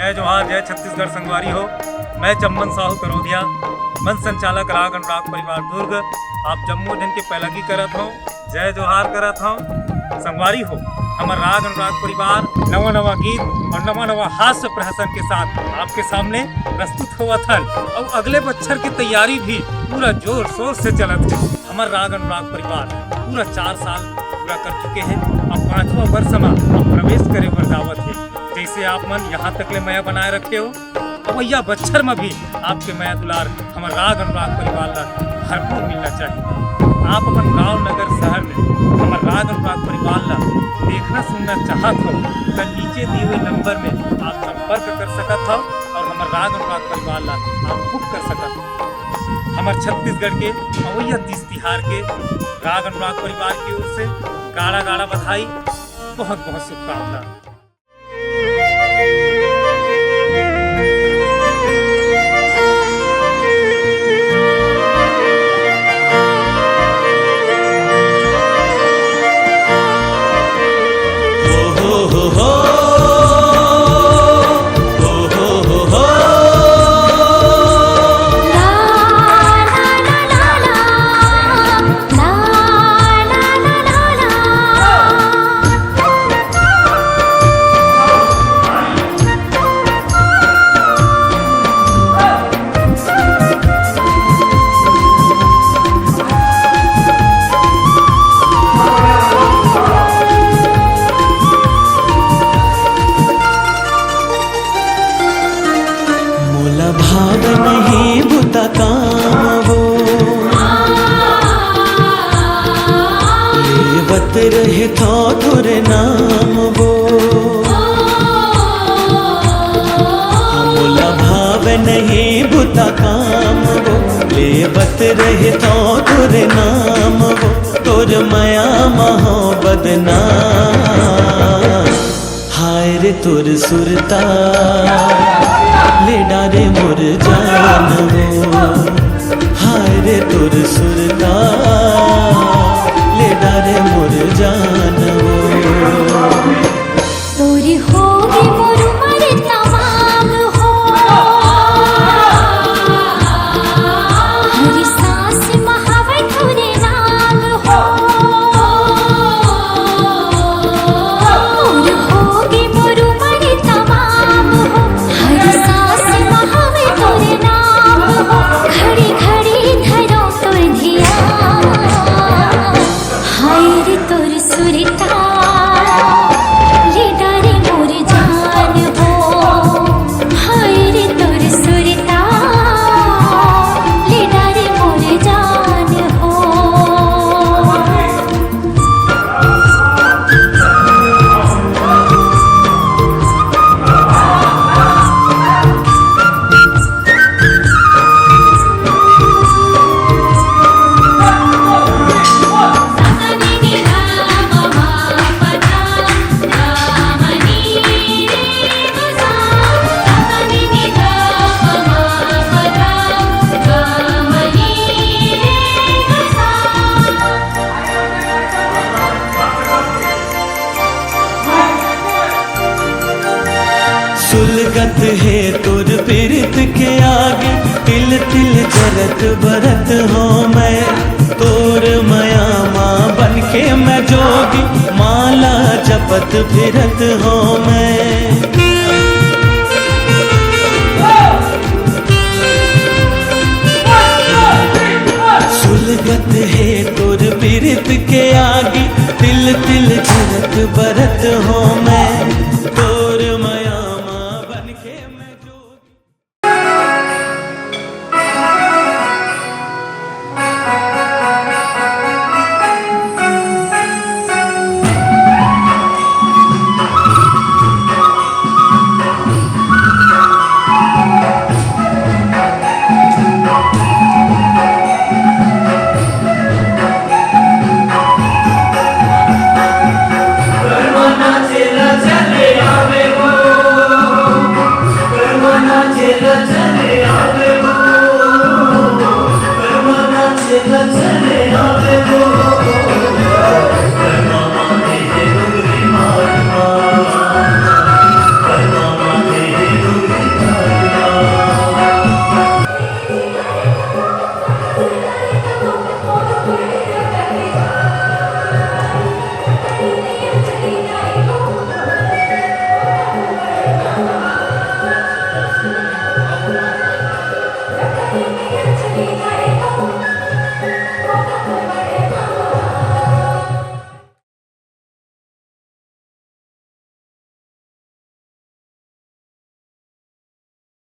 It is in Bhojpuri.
जय जोहार, जय छत्तीसगढ़ संगवारी हो। मैं चम्मन साहू करोधिया, मंच संचालक राग अनुराग परिवार दुर्ग। आप जम्मू दिन के पैलगी करत हो, जय जोहार करत हो। संगवारी हो, हमार राग अनुराग परिवार नवा नवा गीत और नवा नवा हास्य प्रहसन के साथ आपके सामने प्रस्तुत हुआ था। और अगले बच्चर की तैयारी भी पूरा जोर शोर से चलत है। हमार राग अनुराग परिवार पूरा 4 साल पूरा कर चुके हैं। अब 5वां वर्ष में अब प्रवेश करे बर दावत है। जैसे आप मन यहाँ तक ले मया बनाए रखे हो, अब भैया बच्चर में भी आपके मया दुलार हमारे राग अनुराग परिवार ला भरपूर मिलना चाहिए। आप अपन गांव नगर शहर में हमारे राग अनुराग परिवार ला देखना सुनना चाहत हो तो नीचे दिए हुए नंबर में आप संपर्क कर सकत हो और हमारे राग अनुराग परिवार ला आप बुक कर सकत हो। हमारे छत्तीसगढ़ के अवैया 30 तिहार के राग अनुराग परिवार की ओर से गाड़ा गाड़ा बधाई, बहुत बहुत शुभकामना। भाव नहीं बुता काम वो लेवत रहे तो तुरे नाम वो। मोला भाव नहीं बुता काम वो लेवत रहे तो तुरे नाम वो। तुर माया महो बदनाम हाय रे तुर सुरता ले डारे मोर जान वो। हाय रे तुर सुरता ले डारे मोर जान वो। तोरी होगी मोर उमर तमाम हो, हरी सांस महावे तोरे नाम हो। तोर होगी मोर उमर तमाम हो, हरी सांस महावे तोरे नाम हो। घड़ी घड़ी धरो तोर धियान, हाय रे तोर सुरता ले डारे मोर जान हो। हाय रे तोर सुरता ले डारे मोर जान हो। सुलगत है तुर पीरित के आगे, तिल तिल जरत बरत हो मैं। तोर माया माँ बनके मैं जोगी, माला जपत फिरत हो मैं। सुलगत है तुर पीरित के आगे, तिल तिल जरत बरत हो मैं। तोर माया माँ बनके मैं जोगी। चले आवे वो